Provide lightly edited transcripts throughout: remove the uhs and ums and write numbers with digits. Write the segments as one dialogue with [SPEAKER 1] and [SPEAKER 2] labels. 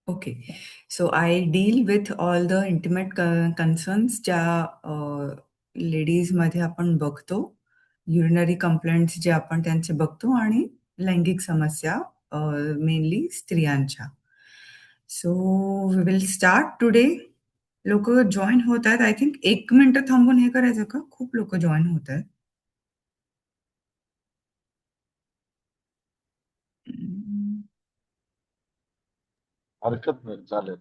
[SPEAKER 1] Okay. So I deal with all the intimate concerns ज्या लेडीजमध्ये आपण बघतो. युरिनरी कंप्लेंट्स जे आपण त्यांचे बघतो आणि लैंगिक समस्या मेनली स्त्रियांच्या. So we will start today. लोकं जॉइन होत आहेत. आय थिंक 1 मिनिटं थांबून हे करायचं का? खूप लोकं जॉइन होत आहेत.
[SPEAKER 2] हरकत नाही, चालेल.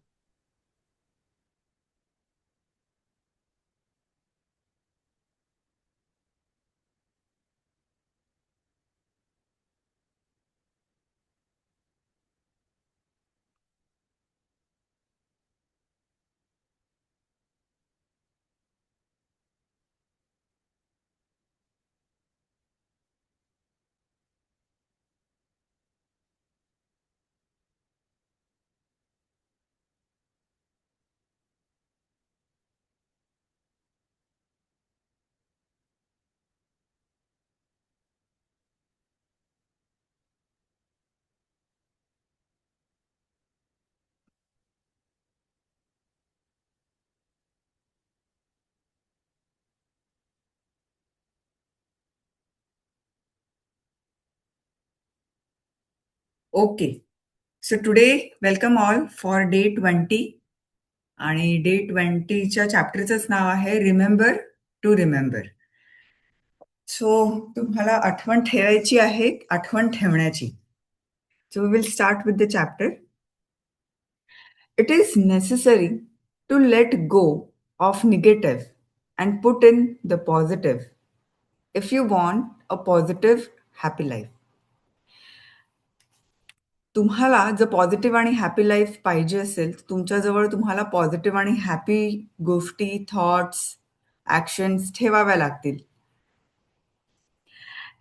[SPEAKER 1] Okay. So today welcome all for day 20 आणि डे 20च्या चॅप्टरचंच नाव आहे रिमेंबर टू रिमेंबर. सो तुम्हाला आठवण ठेवायची आहे, आठवण ठेवण्याची. So we will start with the chapter. It is necessary to let go of negative and put in the positive if you want a positive happy life. तुम्हाला जर positive आणि happy life पाहिजे असेल, तर तुमच्याजवळ तुम्हाला पॉझिटिव्ह आणि happy गोष्टी, थॉट्स, ॲक्शन्स ठेवाव्या लागतील.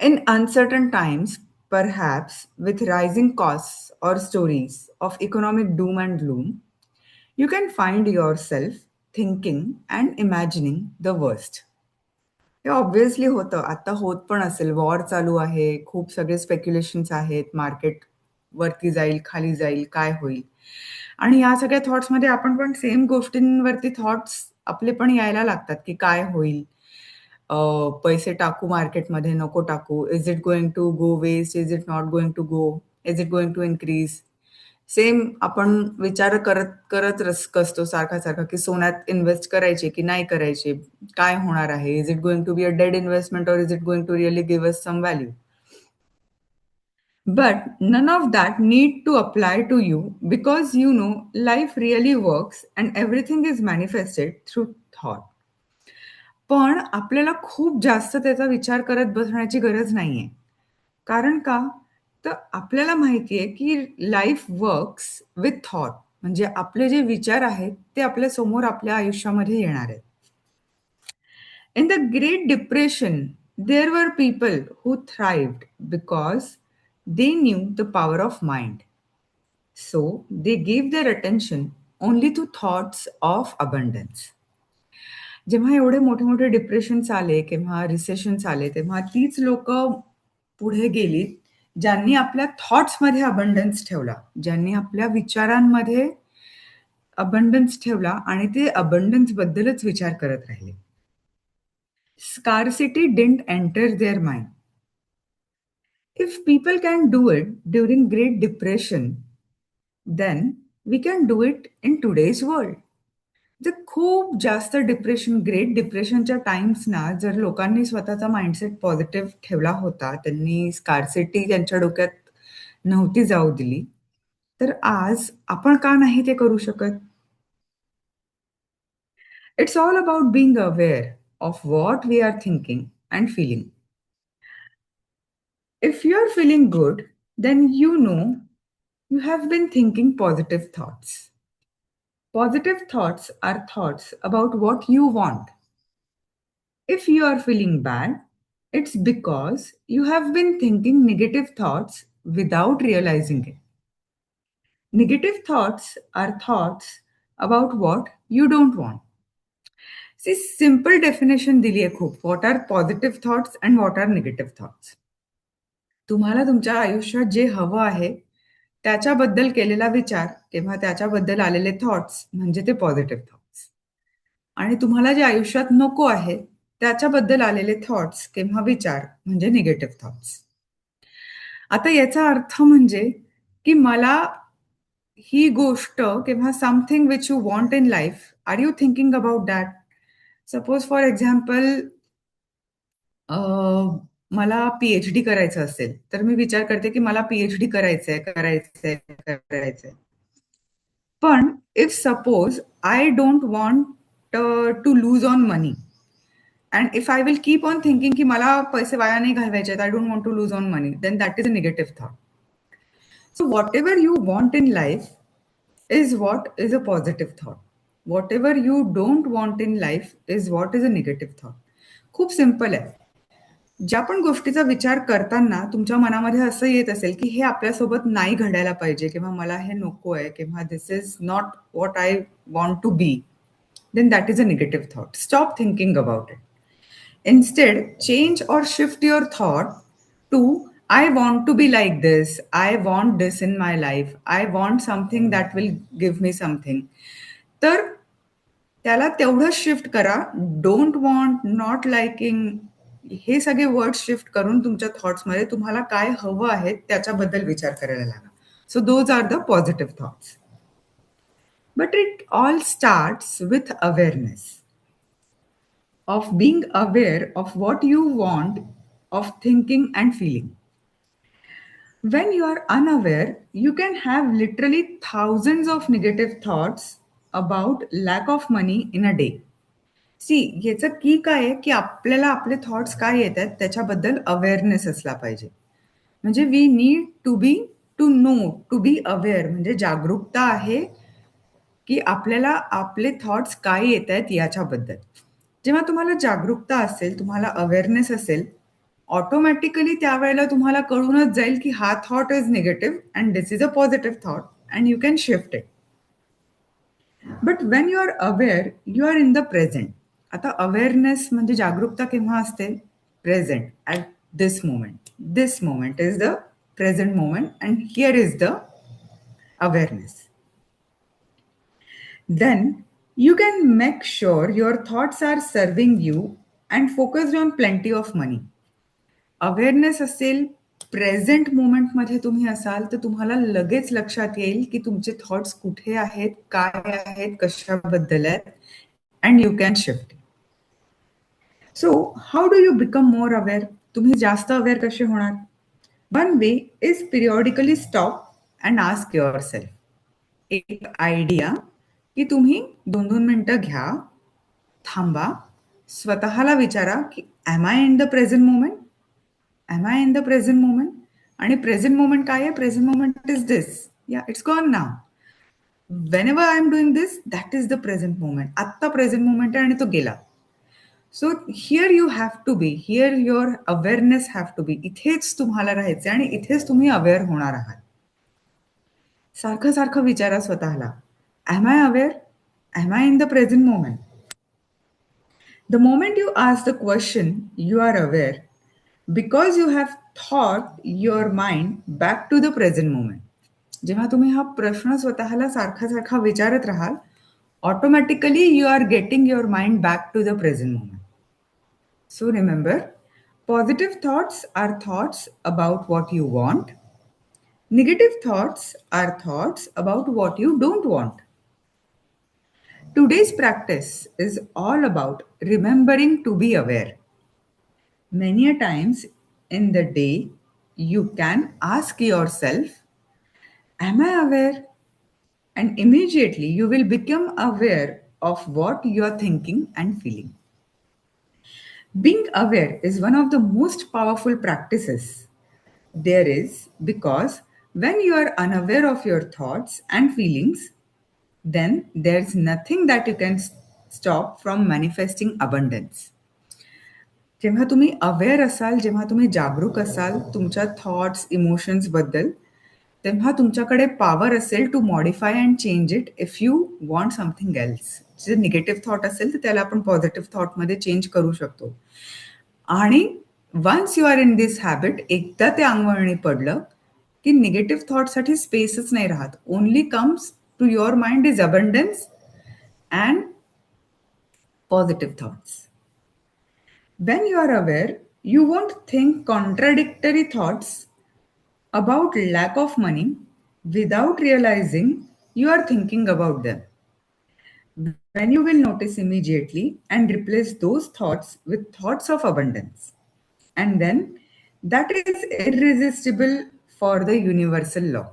[SPEAKER 1] In uncertain times, perhaps with rising costs or stories of economic doom and gloom, you can find yourself thinking and imagining the worst. हे ऑब्व्हियसली होतं. आता होत पण असेल. वॉर चालू आहे. खूप सगळे स्पेक्युलेशन्स आहेत. मार्केट वरती जाईल, खाली जाईल, काय होईल? आणि या सगळ्या थॉट्समध्ये आपण पण सेम गोष्टींवरती थॉट्स आपले पण यायला लागतात, की काय होईल? पैसे टाकू मार्केटमध्ये, नको टाकू? Is it going to go waste? Is it not going to go? Is it going to increase? Same आपण विचार करत करत असतो सारखा-सारखा, की सोन्यात इन्व्हेस्ट करायचे की नाही करायचे? काय होणार आहे? Is it going to be a dead investment or is it going to really give us some value? But none of that need to apply to you because you know life really works and everything is manifested through thought. पण आपल्याला खूप जास्त त्याचा विचार करत बसण्याची गरज नाहीये. कारण का? तर आपल्याला माहिती आहे, की लाईफ वर्क्स विथ थॉट. म्हणजे आपले जे विचार आहेत, ते आपल्या समोर आपल्या आयुष्यामध्ये येणार आहेत. In the Great Depression, there were people who thrived because they knew the power of mind. So they gave their attention only to thoughts of abundance. जेव्हा एवढे मोठे-मोठे डिप्रेशन्स आले किंवा रिसेशन्स आले, तेव्हा तीच लोकं पुढे गेलीत, ज्यांनी आपल्या थॉट्समध्ये अबंडन्स ठेवला, ज्यांनी आपल्या विचारांमध्ये अबंडन्स ठेवला आणि ते अबंडन्सबद्दलच विचार करत राहिले. Scarcity didn't enter their mind. If people can do it during Great Depression, then we can do it in today's world. जर खूप जास्त डिप्रेशन, ग्रेट डिप्रेशनच्या टाईम्सना जर लोकांनी स्वतःचा माइंडसेट पॉझिटिव्ह ठेवला होता, त्यांनी स्कार्सिटी त्यांच्या डोक्यात नव्हती जाऊ दिली, तर आज आपण का नाही ते करू शकत? It's all about being aware of what we are thinking and feeling. If you're feeling good, then you know you have been thinking positive thoughts. Positive thoughts are thoughts about what you want. If you are feeling bad, it's because you have been thinking negative thoughts without realizing it. Negative thoughts are thoughts about what you don't want. See, simple definition दिली आहे खूप. What are positive thoughts and what are negative thoughts? तुम्हाला तुमच्या आयुष्यात जे हवं आहे त्याच्याबद्दल केलेला विचार किंवा त्याच्याबद्दल आलेले थॉट्स म्हणजे ते पॉझिटिव्ह थॉट्स. आणि तुम्हाला जे आयुष्यात नको आहे त्याच्याबद्दल आलेले थॉट्स किंवा विचार म्हणजे निगेटिव्ह थॉट्स. आता याचा अर्थ म्हणजे की मला ही गोष्ट किंवा something which you want in life, are you thinking about that? Suppose for example, मला पी-एच-डी करायचं असेल, तर मी विचार करते की मला पी-एच-डी करायचंय, करायचंय, करायचंय. पण if suppose I don't want to lose on money, and if I will keep on thinking की मला पैसे वाया नाही घालवायचे, I don't want to lose on money, then that is a negative thought. So whatever you want in life is what is a positive thought. Whatever you don't want in life is what is a negative thought. खूप simple आहे. ज्या पण गोष्टीचा विचार करताना तुमच्या मनामध्ये असं येत असेल की हे आपल्यासोबत नाही घडायला पाहिजे किंवा मला हे नको आहे किंवा this is not what I want to be, then that is a negative thought. Stop thinking about it. Instead, change or shift your thought to I want to be like this. I want this in my life. I want something that will give me something. तर त्याला तेवढं shift करा. Don't want, not liking, हे सगळे word shift करून तुमच्या थॉट्समध्ये तुम्हाला काय हवं आहे त्याच्याबद्दल विचार करायला लागा. So those are the positive thoughts. But it all starts with awareness. Of being aware of what you want, of thinking and feeling. When you are unaware, you can have literally thousands of negative thoughts about lack of money in a day. सी, याचं की काय आहे की आपल्याला आपले thoughts काय येत आहेत त्याच्याबद्दल अवेअरनेस असला पाहिजे. म्हणजे we need to know, to be aware, म्हणजे जागरूकता आहे की आपल्याला आपले थॉट्स काय येत आहेत याच्याबद्दल. जेव्हा तुम्हाला जागरूकता असेल, तुम्हाला अवेअरनेस असेल, ऑटोमॅटिकली त्यावेळेला तुम्हाला कळूनच जाईल की हा thought is negative and this is a positive thought and you can shift it. But when you are aware, you are in the present. आता अवेअरनेस म्हणजे जागरूकता केव्हा असते? Present, at this moment. This moment is the present moment and here is the awareness. Then you can make sure your thoughts are serving you and focused on plenty of money. Awareness असेल, present मोमेंटमध्ये तुम्ही असाल तर तुम्हाला लगेच लक्षात येईल की तुमचे थॉट्स कुठे आहेत, काय आहेत, कशाबद्दल आहेत, and you can shift. So how do you become more aware? तुम्ही जास्त अवेअर कसे होणार? One way is periodically stop and ask yourself. एक आयडिया की तुम्ही 2-2 मिनिटं घ्या, थांबा, स्वतःला विचारा की am I in the present moment? Am I in the present moment? आणि प्रेझेंट मोमेंट काय आहे? Present moment is this. Yeah, it's gone now. Whenever I am doing this, that is the present moment. आत्ता present moment आहे आणि तो गेला. So here you have to be, here your awareness have to be. इथेच तुम्हाला राहायचं आणि इथेच तुम्ही अवेअर होणार आहात. सारखं सारखं विचारा स्वतःला, am I aware? Am I in the present moment? The moment you ask the question, you are aware because you have thought your mind back to the present moment. जेव्हा तुम्ही हा प्रश्न स्वतःला सारखा सारखा विचारत राहाल, automatically you are getting your mind back to the present moment. So remember, positive thoughts are thoughts about what you want. Negative thoughts are thoughts about what you don't want. Today's practice is all about remembering to be aware. Many a times in the day, you can ask yourself, am I aware? And immediately you will become aware of what you are thinking and feeling. Being aware is one of the most powerful practices there is, because when you are unaware of your thoughts and feelings, then there's nothing that you can stop from manifesting abundance. जेव्हा तुम्ही aware असाल, जेव्हा तुम्ही जागरूक असाल तुमच्या thoughts, इमोशन्सबद्दल, तेव्हा तुमच्याकडे पॉवर असेल to modify and change it if you want something else. जे निगेटिव्ह थॉट असेल तर त्याला आपण पॉझिटिव्ह थॉटमध्ये चेंज करू शकतो. आणि once you are in this habit, एकदा ते अंगवळणी पडलं की निगेटिव्ह थॉटसाठी स्पेसच नाही राहत. Only comes to your mind is abundance and positive thoughts. When you are aware, you won't think contradictory thoughts about lack of money without realizing you are thinking about them. When you will notice immediately and replace those thoughts with thoughts of abundance. And then that is irresistible for the universal law.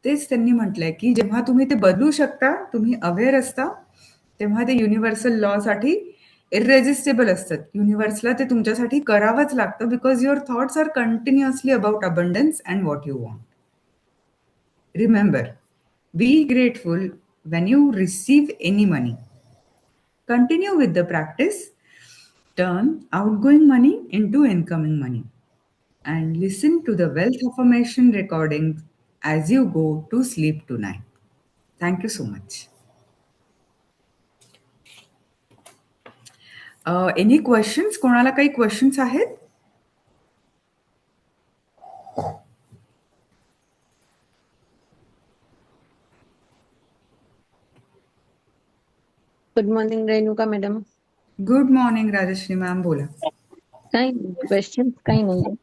[SPEAKER 1] तेच त्यांनी म्हटलंय की जेव्हा तुम्ही ते बदलू शकता, तुम्ही अवेअर असता, तेव्हा ते युनिव्हर्सल लॉसाठी इररेजिस्टेबल असतात. युनिव्हर्सला ते तुमच्यासाठी करावंच लागतं because your thoughts are continuously about abundance and what you want. Remember, be grateful when you receive any money. Continue with the practice. Turn outgoing money into incoming money. And listen to the wealth affirmation recordings as you go to sleep tonight. Thank you so much. Any questions? कोणाला काही questions आहेत?
[SPEAKER 3] Good morning Renuka madam.
[SPEAKER 1] Good morning Rajshree ma'am, बोला.
[SPEAKER 3] काही question काही नाही.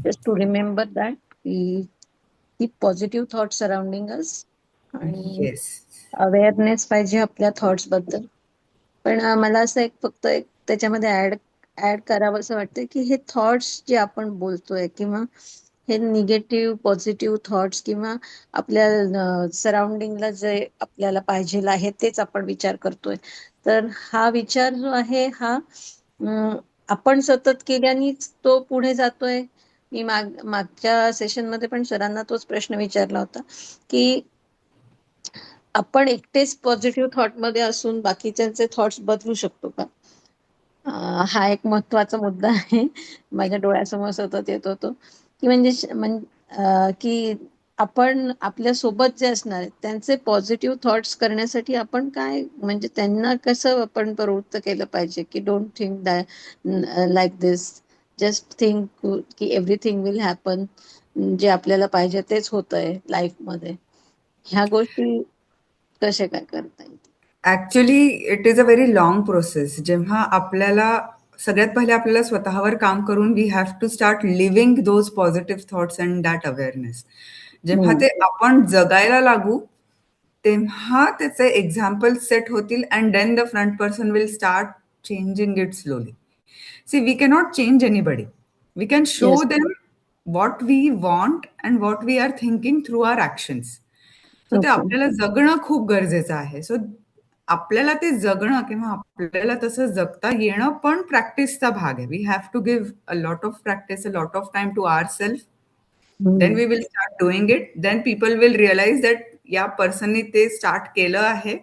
[SPEAKER 3] Just to remember that की positive thoughts surrounding us आणि
[SPEAKER 1] yes.
[SPEAKER 3] Awareness पाहिजे आपल्या थॉट्स बद्दल. पण मला असं फक्त एक त्याच्यामध्ये ऍड करावं असं वाटतं की हे थॉट्स जे आपण बोलतोय किंवा हे निगेटिव्ह पॉझिटिव्ह थॉट्स किंवा आपल्या सराउंडिंगला जे आपल्याला पाहिजे आहे तेच आपण विचार करतोय. तर हा विचार जो आहे हा आपण सतत केल्यानेच तो पुढे जातोय. मी मागच्या सेशनमध्ये पण सरांना तोच प्रश्न विचारला होता की आपण एकटेच पॉझिटिव्ह थॉट मध्ये असून बाकीच्यांचे थॉट्स बदलू शकतो का? हा एक महत्वाचा मुद्दा आहे. माझ्या डोळ्यासमोर सतत येत होतो की की आपण आपल्या सोबत जे असणार आहेत त्यांचे पॉझिटिव्ह थॉट्स करण्यासाठी आपण काय म्हणजे त्यांना कसं आपण प्रवृत्त केलं पाहिजे की don't think like this, just think की एव्हरीथिंग विल हॅपन, जे आपल्याला पाहिजे तेच होतंय लाईफमध्ये. ह्या गोष्टी कशा काय करता येईल?
[SPEAKER 1] Actually it is a very long process. जेव्हा आपल्याला सगळ्यात पहिले आपल्याला स्वतःवर काम करून we have to start living those positive thoughts and that awareness. जेव्हा ते आपण जगायला लागू तेव्हा त्याचे एक्झाम्पल सेट होतील and then the front person will start changing it slowly. See, we cannot change anybody. We can show
[SPEAKER 3] yes.
[SPEAKER 1] Them what we want and what we are thinking through our actions. सो ते
[SPEAKER 3] okay.
[SPEAKER 1] आपल्याला जगणं खूप गरजेचं आहे. सो आपल्याला ते जगणं किंवा आपल्याला तसं जगता येणं पण प्रॅक्टिसचा भाग आहे. We have to give a lot of practice, a lot of time to our self. Then we will start doing it. Then people will realise that या पर्सननी ते स्टार्ट केलं आहे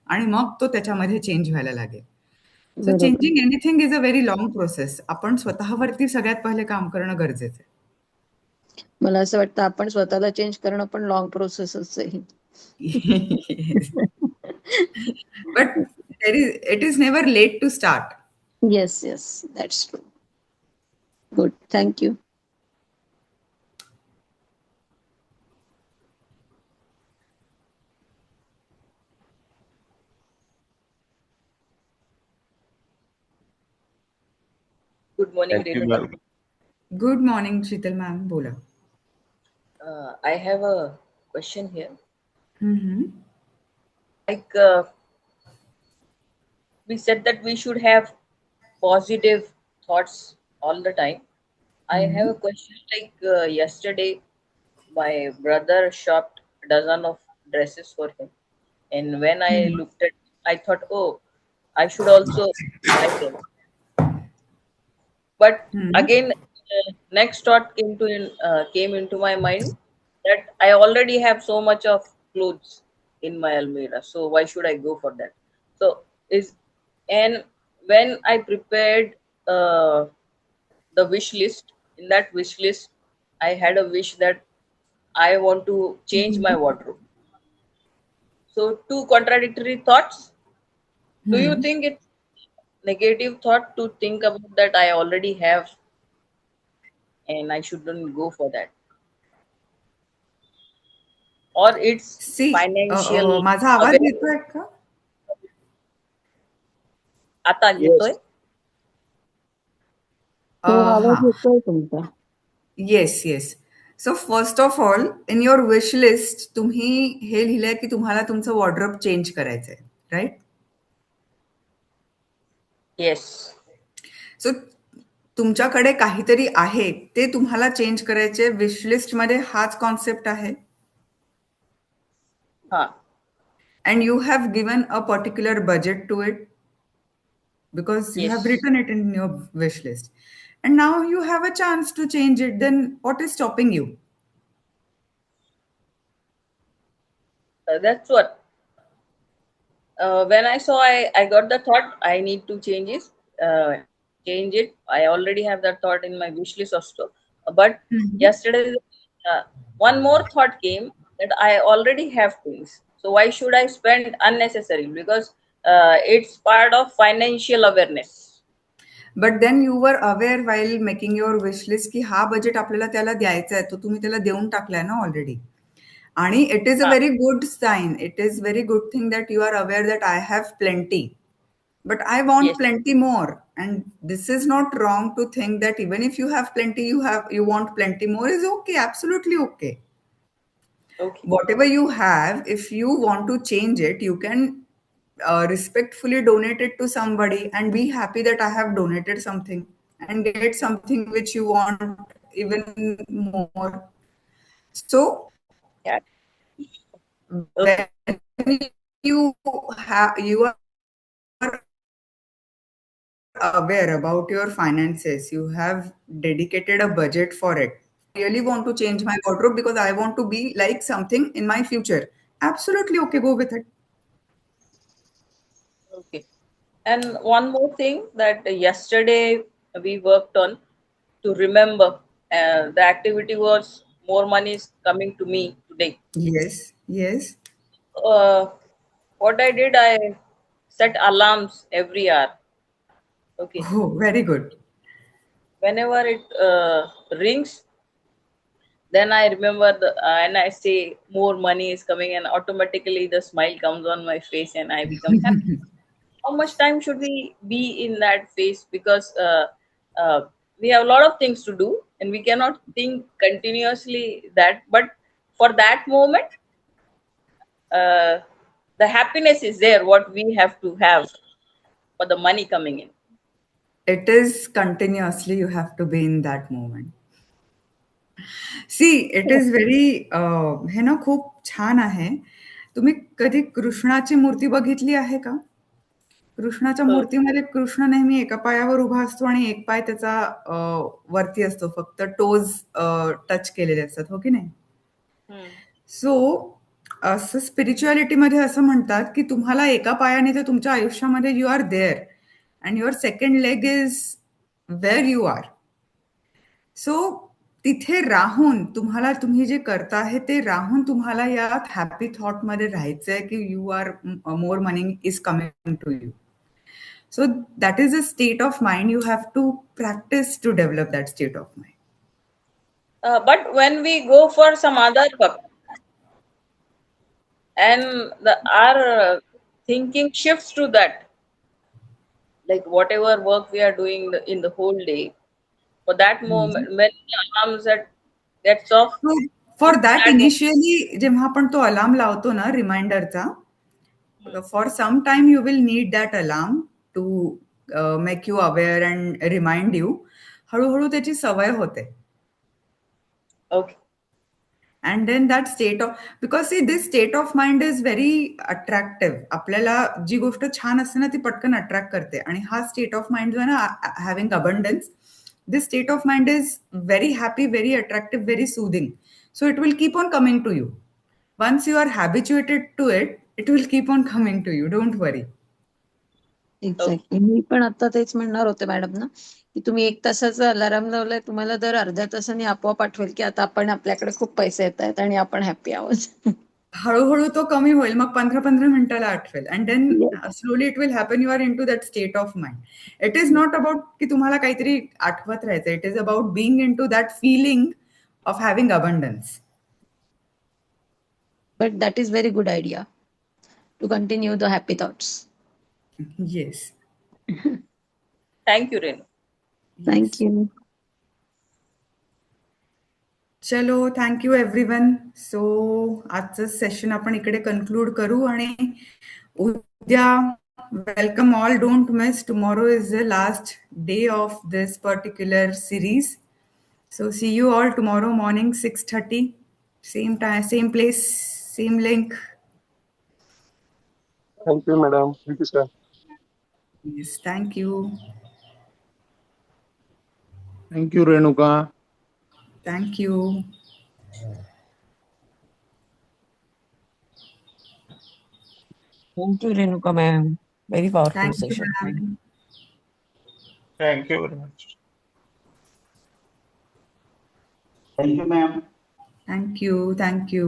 [SPEAKER 1] आणि मग तो त्याच्यामध्ये चेंज व्हायला लागेल. सो
[SPEAKER 3] बरोबर.
[SPEAKER 1] Changing anything is a very long process. आपण स्वतःवरती सगळ्यात पहिले काम करणं गरजेचं आहे.
[SPEAKER 3] मला असं वाटतं आपण स्वतःला चेंज करणं पण लॉंग प्रोसेसच आहे.
[SPEAKER 1] Yes. But it is never late to start.
[SPEAKER 3] Yes, yes, that's true. Good, thank you.
[SPEAKER 4] Good morning,
[SPEAKER 2] Thank you,
[SPEAKER 4] Renuka.
[SPEAKER 2] ma'am.
[SPEAKER 1] Good morning, Sheetal ma'am. बोला.
[SPEAKER 4] I have a question here.
[SPEAKER 1] Mm-hmm.
[SPEAKER 4] Like we said that we should have positive thoughts all the time. I have a question. Like yesterday, my brother shopped a dozen of dresses for him, and when I looked at, I thought, oh, I should also buy them. But again, next thought came into my mind that I already have so much of clothes in my almirah, so why should I go for that? So is and when I prepared the wish list, in that wish list, I had a wish that I want to change my wardrobe. So two contradictory thoughts. Do you think it's negative thought to think about that I already have and I shouldn't go for that? or it's
[SPEAKER 1] C
[SPEAKER 4] financial
[SPEAKER 1] माझा आवाज
[SPEAKER 4] awareness?
[SPEAKER 1] येतोय का?
[SPEAKER 4] आता
[SPEAKER 2] Yes.
[SPEAKER 4] येतोय?
[SPEAKER 3] हो, आवाज
[SPEAKER 1] हा,
[SPEAKER 3] येतोय तुमचा.
[SPEAKER 1] Yes yes. So first of all in your wish list तुम्ही हे लिहिलंय की तुम्हाला तुमचं वॉर्डरोब चेंज करायचंय, राईट?
[SPEAKER 4] Yes.
[SPEAKER 1] सो तुमच्याकडे काहीतरी आहे ते तुम्हाला चेंज करायचे, विश लिस्ट मध्ये हाच कॉन्सेप्ट आहे.
[SPEAKER 4] हा.
[SPEAKER 1] And you have given a particular budget to it because you have
[SPEAKER 4] Yes.
[SPEAKER 1] written it in your wish list. And now you have a chance to change it. Then what is stopping you?
[SPEAKER 4] That's what. When I saw, I got the thought I need to change it. I already have that thought in my wish list also. But yesterday, one more thought came that I already have things. So why should I spend unnecessary? Because it's part of financial awareness.
[SPEAKER 1] But then you were aware while making your wish list की हा budget आपल्याला त्याला द्यायचा आहे, तो तुम्ही त्याला देऊन टाकलाय ना ऑलरेडी. आणि इट इज अ
[SPEAKER 4] हा.
[SPEAKER 1] Very good sign, it is very good thing that you are aware that I have plenty. But I want
[SPEAKER 4] Yes.
[SPEAKER 1] plenty more, and this is not wrong to think that even if you have plenty, you want plenty more is okay, absolutely okay.
[SPEAKER 4] Okay.
[SPEAKER 1] Whatever you have, if you want to change it, you can respectfully donate it to somebody and be happy that I have donated something and get something which you want even more. So
[SPEAKER 4] Yeah. Okay.
[SPEAKER 1] when you are aware about your finances, you have dedicated a budget for it. I really want to change my wardrobe because I want to be like something in my future. Absolutely okay, go with it.
[SPEAKER 4] Okay. And one more thing that yesterday we worked on to remember the activity was more money is coming to me today.
[SPEAKER 1] Yes, yes.
[SPEAKER 4] Uh, what I did, I set alarms every hour. Okay.
[SPEAKER 1] Oh, very good.
[SPEAKER 4] Whenever it rings, then I remember and I say more money is coming, and automatically the smile comes on my face, and I become happy. How much time should we be in that phase? Because we have a lot of things to do and we cannot think continuously that, but for that moment, uh, the happiness is there what we have to have for the money coming in.
[SPEAKER 1] It is continuously, you have to be in that moment. See it is very हे ना खूप छान आहे. तुम्ही कधी कृष्णाची मूर्ती बघितली आहे का? कृष्णाच्या
[SPEAKER 4] So,
[SPEAKER 1] मूर्तीमध्ये कृष्ण नेहमी एका पायावर उभा असतो आणि एक पाय त्याचा वरती असतो, फक्त टोज टच केलेले असतात, हो की नाही?
[SPEAKER 4] hmm,
[SPEAKER 1] सो असं स्पिरिच्युअलिटीमध्ये असं म्हणतात की तुम्हाला एका पायाने तर तुमच्या आयुष्यामध्ये you are there and your second leg is where you are. So तिथे राहून तुम्हाला तुम्ही जे करता आहे ते राहून तुम्हाला या हॅपी थॉटमध्ये राहायचंय की you are more money is coming to you. So that is a state of mind. You have to practise to develop that state of mind.
[SPEAKER 4] but when we go for some other work and our thinking shifts to that, like whatever work we are doing in the whole day, for that moment, when the alarm gets off,
[SPEAKER 1] for
[SPEAKER 4] in
[SPEAKER 1] that
[SPEAKER 4] that moment,
[SPEAKER 1] initially जेव्हा आपण तो alarm लावतो ना रिमाइंडरचा, for some time you will need that alarm to make you aware and remind you. हळूहळू त्याची सवय होते.
[SPEAKER 4] okay,
[SPEAKER 1] And then that state of, because see, this state of mind is very attractive. आपल्याला जी गोष्ट छान असते ना ती पटकन अट्रॅक्ट करते. आणि हा स्टेट ऑफ माइंड जो आहे ना, having abundance, this state of mind is very happy, very attractive, very soothing. So it will keep on coming to you. Once you are habituated to it, it will keep on coming to you. Don't worry.
[SPEAKER 4] okay.
[SPEAKER 3] Exactly. मी पण आता तेच म्हणणार होते madam ना, की तुम्ही 1 तासाचा अलार्म लावलाय, तुम्हाला दर अर्ध्या तासाने आपोआप आठवेल की आता आपण आपल्याकडे खूप पैसे येत आहेत आणि आपण हॅपी आहोत.
[SPEAKER 1] हळूहळू तो कमी होईल, मग 15-15 मिनिटाला आठवेल. And then
[SPEAKER 3] Yes.
[SPEAKER 1] Slowly it will happen. You are into that state of mind. It is not about की तुम्हाला काहीतरी आठवत राहायचं. It is about being into that feeling of having abundance.
[SPEAKER 3] but that is very good idea to continue the happy thoughts.
[SPEAKER 1] Yes.
[SPEAKER 4] Thank you, Renu.
[SPEAKER 3] Thank
[SPEAKER 1] Yes.
[SPEAKER 3] you.
[SPEAKER 1] चलो, thank you everyone. सो आजचं session आपण इकडे conclude करू आणि उद्या welcome all. Don't miss, tomorrow is the last day of this particular series. So see you all tomorrow morning 6:30, same time, same place, same link.
[SPEAKER 2] Thank you, madam. Thank you, sir.
[SPEAKER 1] Yes, thank you.
[SPEAKER 5] Thank you, Renuka.
[SPEAKER 1] Thank you.
[SPEAKER 6] Thank you, Renuka ma'am. Very powerful
[SPEAKER 1] Thank you,
[SPEAKER 6] session. Thank you.
[SPEAKER 1] ma'am.
[SPEAKER 5] Thank you very much.
[SPEAKER 7] Thank you, ma'am.
[SPEAKER 1] Thank you. Thank you.